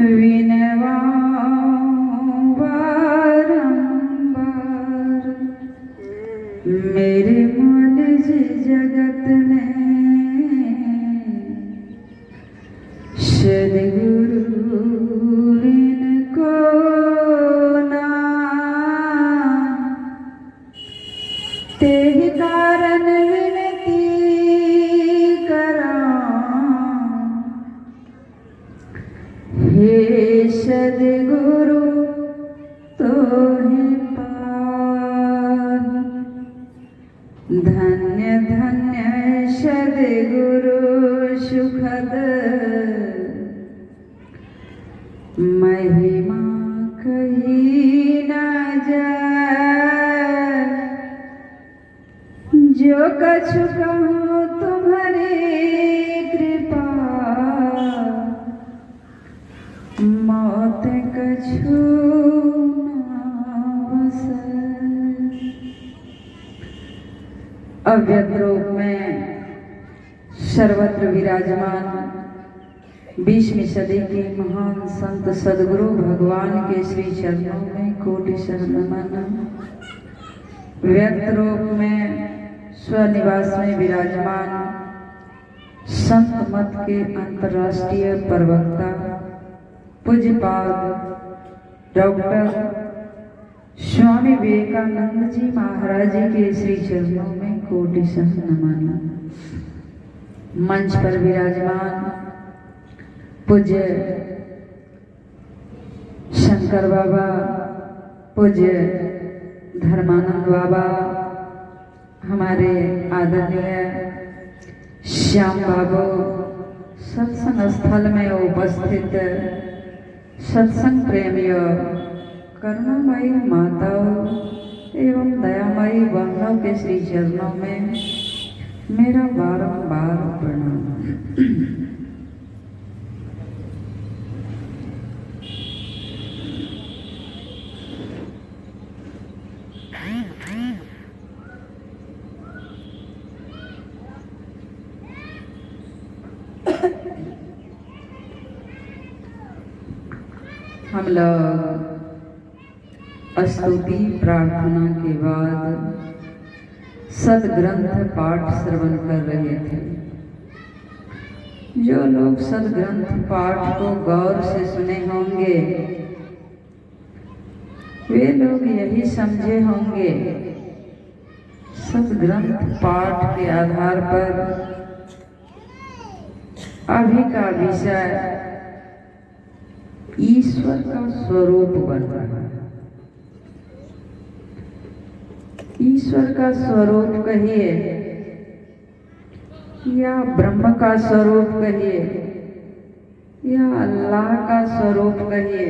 विनवाऊं बारंबार मेरे मन जी जगत में सद्गुरु इनको ना तेहि कारण विनती करां हे सद्गुरु तोहि पाहि। धन्य धन्य सद्गुरु सुखद महिमा कही न जाए। जो कछु कहूँ तुम्हारी कृपा मौत कछु न बसै। अव्यक्त रूप में सर्वत्र विराजमान 20वीं सदी के महान संत सद्गुरु भगवान के श्री चरणों में कोटि शरण नमन। व्यक्त रूप में स्वनिवास में विराजमान संत मत के अंतर्राष्ट्रीय प्रवक्ता पूज्यपाद डॉक्टर स्वामी विवेकानंद जी महाराज जी के श्री चरणों में कोटि शरण नमन। मंच पर विराजमान पूज्य शंकर बाबा, पूज्य धर्मानंद बाबा, हमारे आदरणीय श्याम बाबू, सत्संग स्थल में उपस्थित सत्संग प्रेमियों, करुणामयी माताओं एवं दयामयी बहनों के श्री चरणों में मेरा बारंबार प्रणाम। हम लोग स्तुति प्रार्थना के बाद सदग्रंथ पाठ श्रवण कर रहे थे। जो लोग सदग्रंथ पाठ को गौर से सुने होंगे वे लोग यही समझे होंगे सदग्रंथ पाठ के आधार पर अभी का विषय ईश्वर का स्वरूप बन रहा है। ईश्वर का स्वरूप कहिए या ब्रह्म का स्वरूप कहिए या अल्लाह का स्वरूप कहिए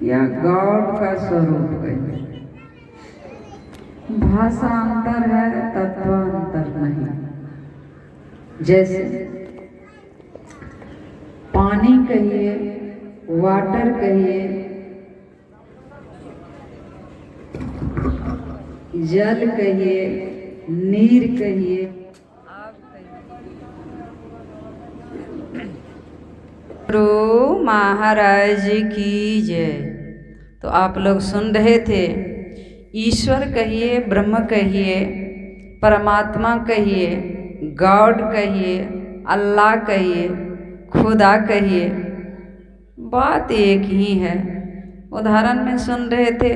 या गॉड का स्वरूप कहिए, भाषा अंतर है, तत्व अंतर नहीं। जैसे पानी कहिए, वाटर कहिए, जल कहिए, नीर कहिए, गुरु महाराज की जय। तो आप लोग सुन रहे थे, ईश्वर कहिए, ब्रह्म कहिए, परमात्मा कहिए, गॉड कहिए, अल्लाह कहिए, खुदा कहिए, बात एक ही है। उदाहरण में सुन रहे थे,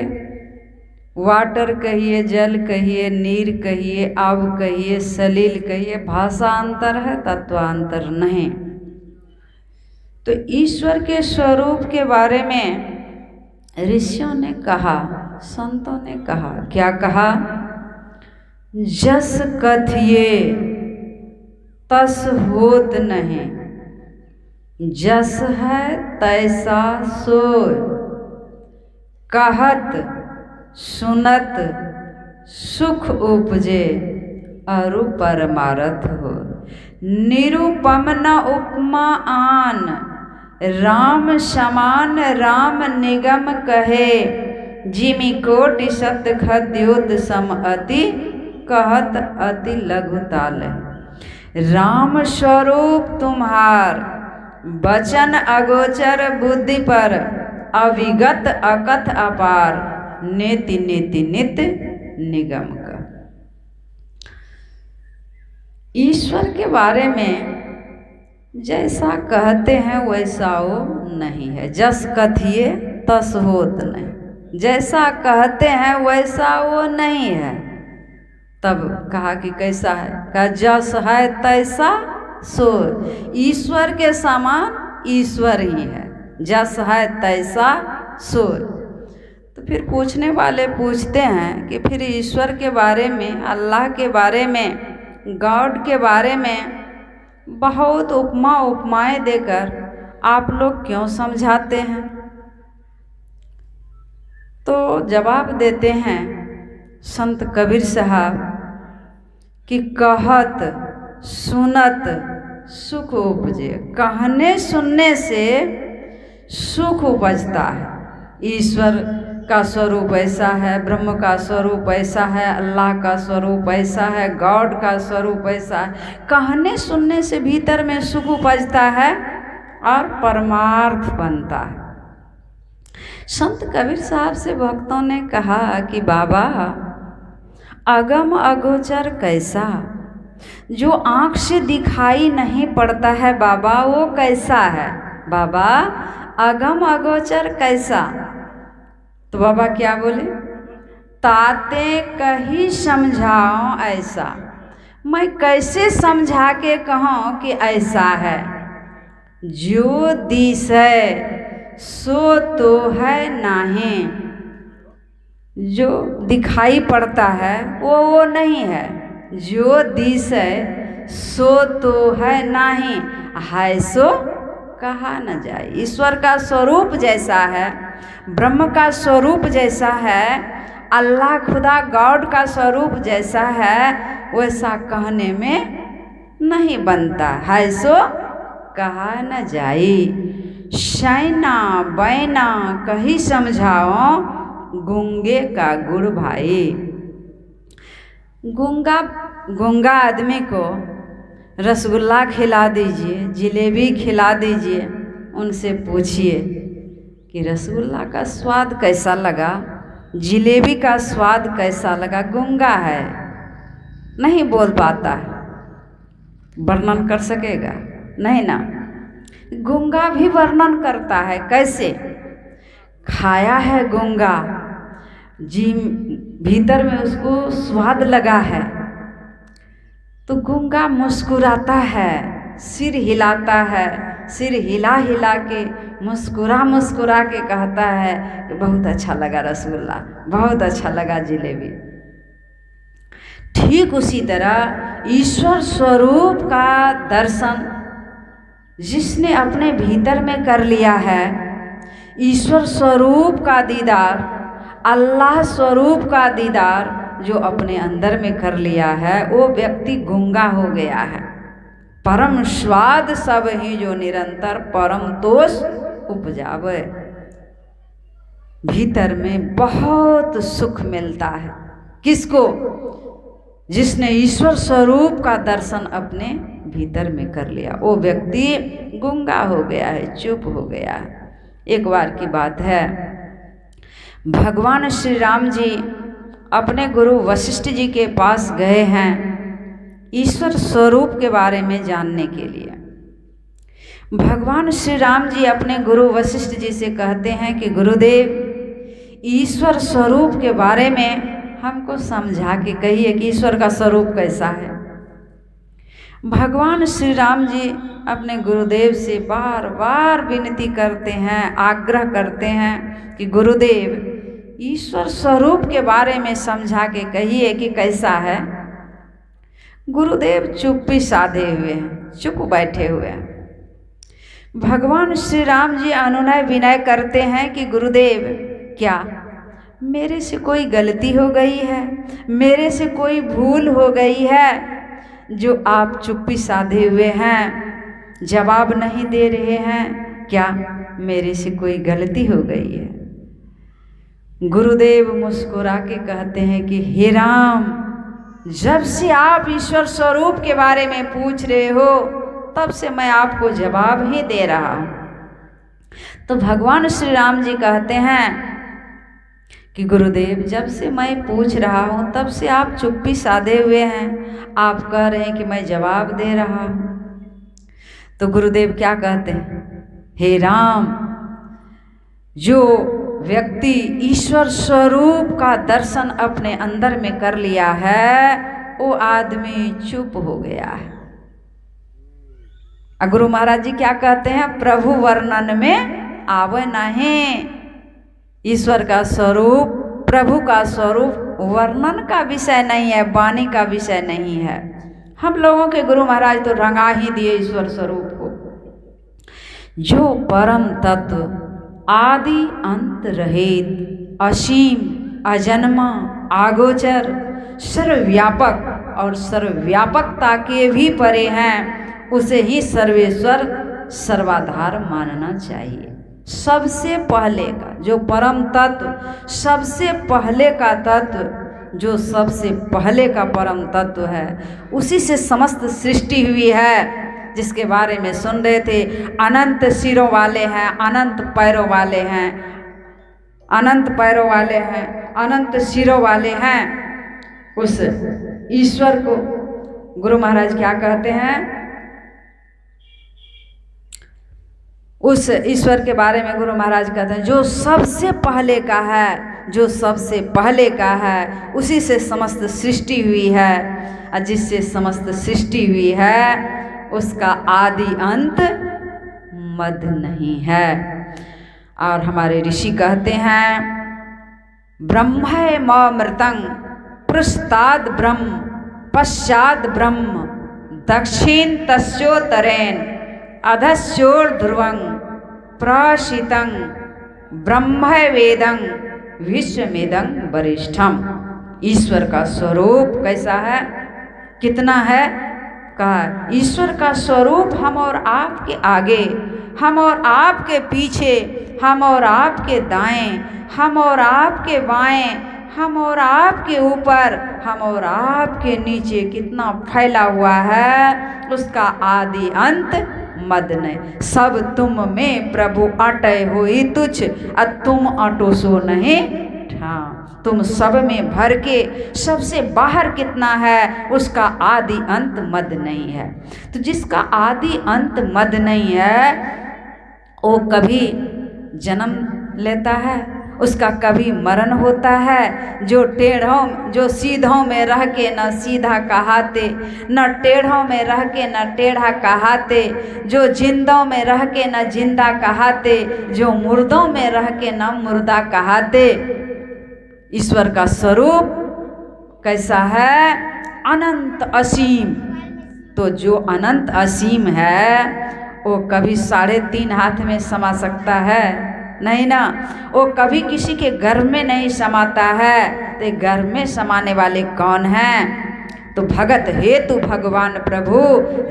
वाटर कहिए, जल कहिए, नीर कहिए, आब कहिए, सलील कहिए, भाषा अंतर है, तत्वांतर नहीं। तो ईश्वर के स्वरूप के बारे में ऋषियों ने कहा, संतों ने कहा, क्या कहा? जस कथिए तस होत नहीं, जस है तैसा सोय, कहत सुनत सुख उपजे अरु परमारथ हो। निरुपम न उपमा आन, राम समान राम निगम कहे, जिमि कोटि सत खद्योत सम अति, कहत अति लघु ताल। राम स्वरूप तुम्हार वचन अगोचर बुद्धि पर, अविगत अकथ अपार, नेति नेति नित निगम का। ईश्वर के बारे में जैसा कहते हैं वैसा वो नहीं है। जस कथिए तस होत नहीं, जैसा कहते हैं वैसा वो नहीं है। तब कहा कि कैसा है? कहा जस है तैसा सो। ईश्वर के समान ईश्वर ही है, जस है तैसा सो। तो फिर पूछने वाले पूछते हैं कि फिर ईश्वर के बारे में, अल्लाह के बारे में, गॉड के बारे में बहुत उपमा उपमाएं देकर आप लोग क्यों समझाते हैं? तो जवाब देते हैं संत कबीर साहब कि कहत सुनत सुख उपजे। कहने सुनने से सुख उपजता है। ईश्वर का स्वरूप ऐसा है, ब्रह्म का स्वरूप ऐसा है, अल्लाह का स्वरूप ऐसा है, गॉड का स्वरूप ऐसा है। कहने सुनने से भीतर में सुख उपजता है और परमार्थ बनता है। संत कबीर साहब से भक्तों ने कहा कि बाबा अगम अगोचर कैसा? जो आँख से दिखाई नहीं पड़ता है बाबा, वो कैसा है? बाबा अगम अगोचर कैसा? तो बाबा क्या बोले? ताते कही समझाओ ऐसा। मैं कैसे समझा के कहूँ कि ऐसा है? जो दिशे सो तो है नहीं। जो दिखाई पड़ता है वो नहीं है। जो दिशे सो तो है नहीं, है सो कहा न जाए। ईश्वर का स्वरूप जैसा है, ब्रह्म का स्वरूप जैसा है, अल्लाह खुदा गॉड का स्वरूप जैसा है, वैसा कहने में नहीं बनता। है सो कहा न जाए। शैना बैना कही समझाओ, गूंगे का गुड़ भाई। गूंगा आदमी को रसगुल्ला खिला दीजिए, जिलेबी खिला दीजिए, उनसे पूछिए कि रसगुल्ला का स्वाद कैसा लगा, जिलेबी का स्वाद कैसा लगा। गूंगा है, नहीं बोल पाता है, वर्णन कर सकेगा नहीं ना। गूंगा भी वर्णन करता है। कैसे? खाया है गूंगा, जी भीतर में उसको स्वाद लगा है, तो गूंगा मुस्कुराता है, सिर हिलाता है, सिर हिला हिला के मुस्कुरा के कहता है कि बहुत अच्छा लगा रसगुल्ला, बहुत अच्छा लगा जिलेबी। ठीक उसी तरह ईश्वर स्वरूप का दर्शन जिसने अपने भीतर में कर लिया है, ईश्वर स्वरूप का दीदार, अल्लाह स्वरूप का दीदार जो अपने अंदर में कर लिया है, वो व्यक्ति गूंगा हो गया है। परम स्वाद सब ही जो निरंतर परम तोष उपजावे। भीतर में बहुत सुख मिलता है। किसको? जिसने ईश्वर स्वरूप का दर्शन अपने भीतर में कर लिया, वो व्यक्ति गूंगा हो गया है, चुप हो गया है। एक बार की बात है, भगवान श्री राम जी अपने गुरु वशिष्ठ जी के पास गए हैं ईश्वर स्वरूप के बारे में जानने के लिए। भगवान श्री राम जी अपने गुरु वशिष्ठ जी से कहते हैं कि गुरुदेव, ईश्वर स्वरूप के बारे में हमको समझा के कहिए कि ईश्वर का स्वरूप कैसा है। भगवान श्री राम जी अपने गुरुदेव से बार बार विनती करते हैं, आग्रह करते हैं कि गुरुदेव, ईश्वर स्वरूप के बारे में समझा के कहिए कि कैसा है। गुरुदेव चुप्पी साधे हुए हैं, चुप बैठे हुए हैं। भगवान श्री राम जी अनुनय विनय करते हैं कि गुरुदेव, क्या मेरे से कोई गलती हो गई है, मेरे से कोई भूल हो गई है जो आप चुप्पी साधे हुए हैं, जवाब नहीं दे रहे हैं? क्या मेरे से कोई गलती हो गई है? गुरुदेव मुस्कुरा के कहते हैं कि हे राम, जब से आप ईश्वर स्वरूप के बारे में पूछ रहे हो, तब से मैं आपको जवाब ही दे रहा हूँ। तो भगवान श्री राम जी कहते हैं कि गुरुदेव, जब से मैं पूछ रहा हूँ तब से आप चुप्पी साधे हुए हैं, आप कह रहे हैं कि मैं जवाब दे रहा हूँ। तो गुरुदेव क्या कहते हैं, हे राम, जो व्यक्ति ईश्वर स्वरूप का दर्शन अपने अंदर में कर लिया है वो आदमी चुप हो गया है। गुरु महाराज जी क्या कहते हैं, प्रभु वर्णन में आवे नहीं। ईश्वर का स्वरूप, प्रभु का स्वरूप वर्णन का विषय नहीं है, वाणी का विषय नहीं है। हम लोगों के गुरु महाराज तो रंगा ही दिए ईश्वर स्वरूप को। जो परम तत्व आदि अंत रहित, असीम, अजन्मा, आगोचर, सर्वव्यापक और सर्वव्यापकता के भी परे हैं, उसे ही सर्वेश्वर सर्वाधार मानना चाहिए। सबसे पहले का जो परम तत्व, सबसे पहले का तत्व, जो सबसे पहले का परम तत्व है, उसी से समस्त सृष्टि हुई है, जिसके बारे में सुन रहे थे। अनंत सिरों वाले हैं, अनंत पैरों वाले हैं, अनंत पैरों वाले हैं, अनंत सिरों वाले हैं। उस ईश्वर को गुरु महाराज क्या कहते हैं, उस ईश्वर के बारे में गुरु महाराज कहते हैं, जो सबसे पहले का है, जो सबसे पहले का है, उसी से समस्त सृष्टि हुई है, और जिससे समस्त सृष्टि हुई है उसका आदि अंत मद नहीं है। और हमारे ऋषि कहते हैं, ब्रह्मैमृतं पृष्ठाद ब्रह्म पश्चाद ब्रह्म दक्षिण तस्योत्तरेण अधस्योर्ध्रुवं प्रशितं ब्रह्मवेदं विश्वमेदं वरिष्ठम। ईश्वर का स्वरूप कैसा है, कितना है, कहा ईश्वर का स्वरूप हम और आपके आगे, हम और आपके पीछे, हम और आपके दाएं, हम और आपके बाएं, हम और आपके ऊपर, हम और आपके नीचे कितना फैला हुआ है, उसका आदि अंत मद नहीं। सब तुम में प्रभु अटय होई तुझ, तुम अटो सो नहीं ठाम। तुम सब में भर के सबसे बाहर कितना है, उसका आदि अंत मद नहीं है। तो जिसका आदि अंत मद नहीं है वो कभी जन्म लेता है, उसका कभी मरण होता है। जो टेढ़ों, जो सीधों में रह के न सीधा कहाते, न टेढ़ों में रह के न टेढ़ा कहाते, जो जिंदों में रह के न जिंदा कहाते, जो मुर्दों में रह के न मुर्दा कहाते। ईश्वर का स्वरूप कैसा है, अनंत असीम। तो जो अनंत असीम है वो कभी 3.5 हाथ में समा सकता है, नहीं ना। वो कभी किसी के घर में नहीं समाता है, तो घर में समाने वाले कौन हैं। तो भगत हेतु भगवान प्रभु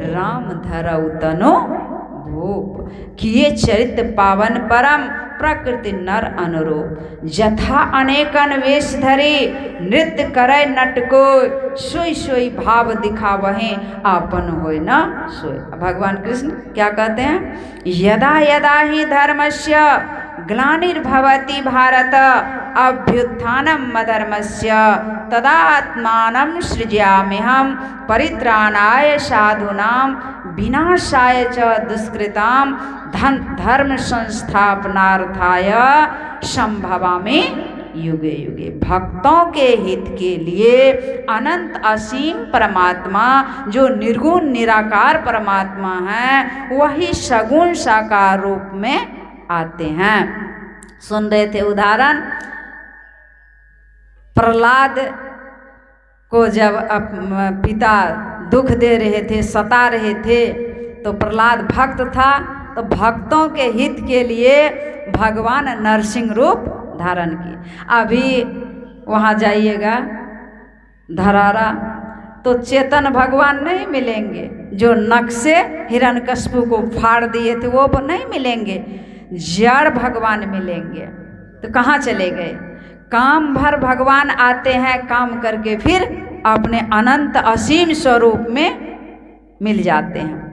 राम धरऊ तनु भूप, किए चरित्र पावन परम प्रकृति नर अनुरूप। जथा अनेकन वेश धरे नृत्य करे नटको, सोई सोई भाव दिखावहे आपन होय न सोय। भगवान कृष्ण क्या कहते हैं, यदा यदा ही धर्मस्य ग्लानिर्भवति भारत अभ्युत्थानम् अधर्मस्य तदात्मानं सृजाम्यहं परित्राणाय साधूनां विनाशाय च दुष्कृतां धर्म संस्थापनार्थाय संभवामि युगे युगे। भक्तों के हित के लिए अनंत असीम परमात्मा, जो निर्गुण निराकार परमात्मा है, वही सगुण साकार रूप में आते हैं। सुन रहे थे उदाहरण, प्रहलाद को जब पिता दुख दे रहे थे, सता रहे थे, तो प्रहलाद भक्त था, तो भक्तों के हित के लिए भगवान नरसिंह रूप धारण किए। अभी वहाँ जाइएगा धरारा तो चेतन भगवान नहीं मिलेंगे, जो नख से हिरण्यकश्यप को फाड़ दिए थे वो नहीं मिलेंगे, जड़ भगवान मिलेंगे। तो कहाँ चले गए, काम भर भगवान आते हैं, काम करके फिर अपने अनंत असीम स्वरूप में मिल जाते हैं।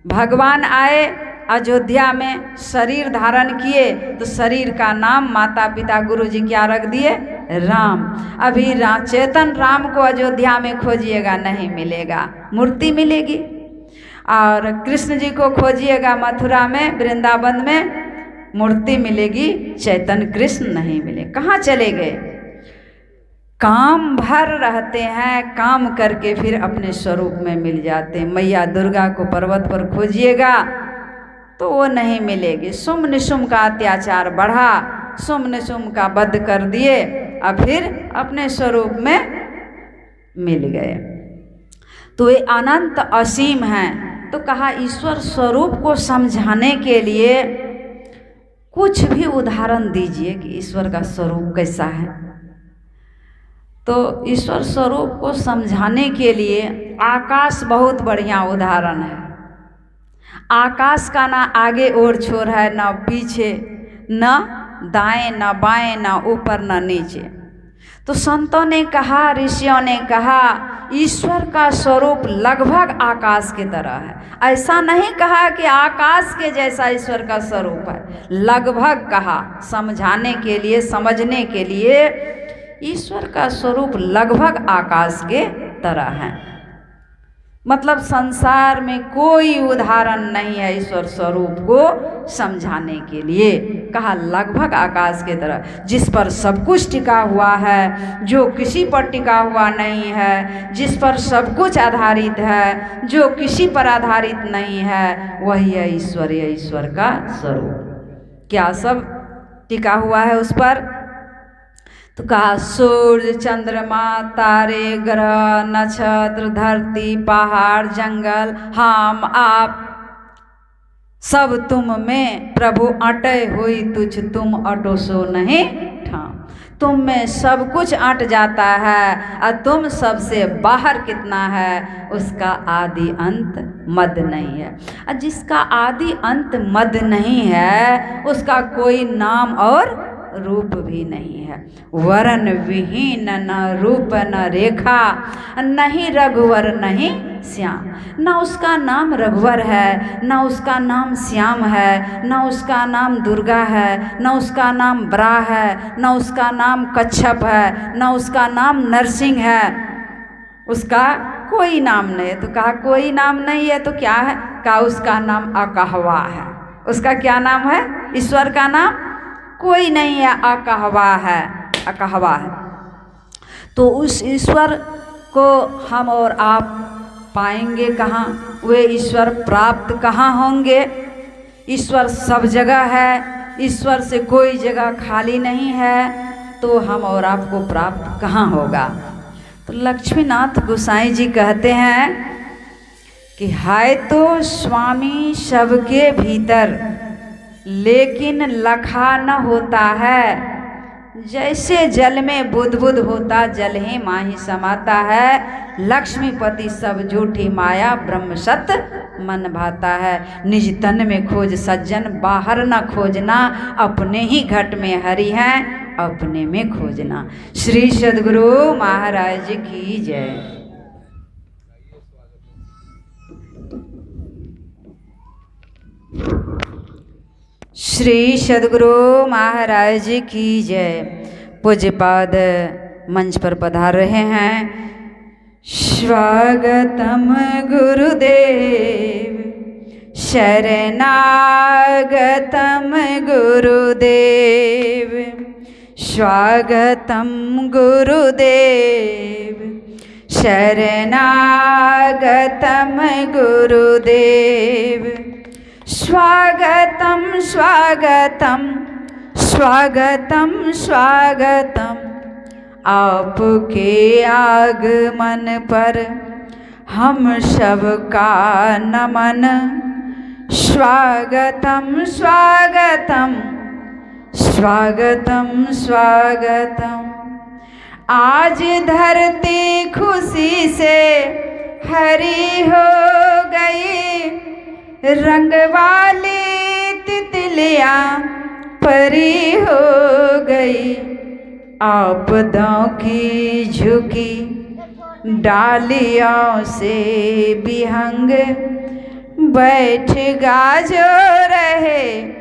भगवान आए अयोध्या में, शरीर धारण किए, तो शरीर का नाम माता पिता गुरु जी क्या रख दिए? राम। अभी चेतन राम को अयोध्या में खोजिएगा नहीं मिलेगा, मूर्ति मिलेगी। और कृष्ण जी को खोजिएगा मथुरा में, वृंदावन में, मूर्ति मिलेगी, चैतन कृष्ण नहीं मिले। कहाँ चले गए? काम भर रहते हैं, काम करके फिर अपने स्वरूप में मिल जाते हैं। मैया दुर्गा को पर्वत पर खोजिएगा तो वो नहीं मिलेगी। शुम्भ निशुम्भ का अत्याचार बढ़ा, शुम्भ निशुम्भ का वध कर दिए, अब फिर अपने स्वरूप में मिल गए। तो ये अनंत असीम हैं। तो कहा ईश्वर स्वरूप को समझाने के लिए कुछ भी उदाहरण दीजिए कि ईश्वर का स्वरूप कैसा है। तो ईश्वर स्वरूप को समझाने के लिए आकाश बहुत बढ़िया उदाहरण है। आकाश का ना आगे और छोर है, ना पीछे, ना दाएं ना बाएं, ना ऊपर ना नीचे। तो संतों ने कहा, ऋषियों ने कहा, ईश्वर का स्वरूप लगभग आकाश की तरह है। ऐसा नहीं कहा कि आकाश के जैसा ईश्वर का स्वरूप है, लगभग कहा समझाने के लिए, समझने के लिए। ईश्वर का स्वरूप लगभग आकाश के तरह है। मतलब संसार में कोई उदाहरण नहीं है ईश्वर स्वरूप को समझाने के लिए। कहा लगभग आकाश के तरह, जिस पर सब कुछ टिका हुआ है, जो किसी पर टिका हुआ नहीं है, जिस पर सब कुछ आधारित है, जो किसी पर आधारित नहीं है, वही है ईश्वर। है ईश्वर का स्वरूप। क्या सब टिका हुआ है उस पर? तो कहा सूर्य, चंद्रमा, तारे, ग्रह, नक्षत्र, धरती, पहाड़, जंगल, हम आप, सब तुम में प्रभु अटे हुई तुझ, तुम अटो सो नहीं ठाम। तुम में सब कुछ अट जाता है और तुम सबसे बाहर कितना है, उसका आदि अंत मद नहीं है। और जिसका आदि अंत मद नहीं है, उसका कोई नाम और रूप भी नहीं है। वरण विहीन, न रूप न रेखा, नहीं रघुवर नहीं श्याम। न उसका नाम रघुवर है, न उसका नाम श्याम है, न उसका नाम दुर्गा है, न उसका नाम ब्रा है, न उसका नाम कच्छप है, न उसका नाम नरसिंह है। उसका कोई नाम नहीं है। तो कहा कोई नाम नहीं है तो क्या है? कहा उसका नाम अकहवा है। उसका क्या नाम है? ईश्वर का नाम कोई नहीं है, अकहवा है, अकहवा है। तो उस ईश्वर को हम और आप पाएंगे कहाँ? वे ईश्वर प्राप्त कहाँ होंगे? ईश्वर सब जगह है, ईश्वर से कोई जगह खाली नहीं है, तो हम और आपको प्राप्त कहाँ होगा? तो लक्ष्मीनाथ गोसाई जी कहते हैं कि है तो स्वामी सबके भीतर, लेकिन लखा न होता है। जैसे जल में बुदबुद होता, जल ही माही समाता है। लक्ष्मीपति सब झूठी माया, ब्रह्म सत्य मन भाता है। निज तन में खोज सज्जन, बाहर न खोजना। अपने ही घट में हरि हैं, अपने में खोजना। श्री सद्गुरु महाराज की जय। श्री सद्गुरु महाराज की जय। पूज्यपाद मंच पर पधार रहे हैं। स्वागतम गुरुदेव, शरणागतम गुरुदेव, स्वागतम गुरुदेव, शरणागतम गुरुदेव। स्वागतम स्वागतम स्वागतम स्वागतम, आपके आगमन पर हम सबका नमन। स्वागतम स्वागतम स्वागतम स्वागतम। आज धरती खुशी से हरी हो गई, रंग वाली तितलियां परी हो गई। आपदाओं की झुकी डालियों से विहंग बैठ गाजो रहे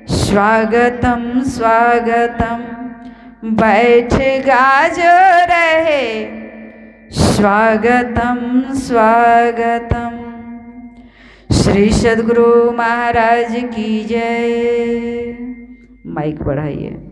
स्वागतम स्वागतम, बैठ गाजो रहे स्वागतम स्वागतम। श्री सद्गुरु महाराज की जय। माइक बढ़ाइए।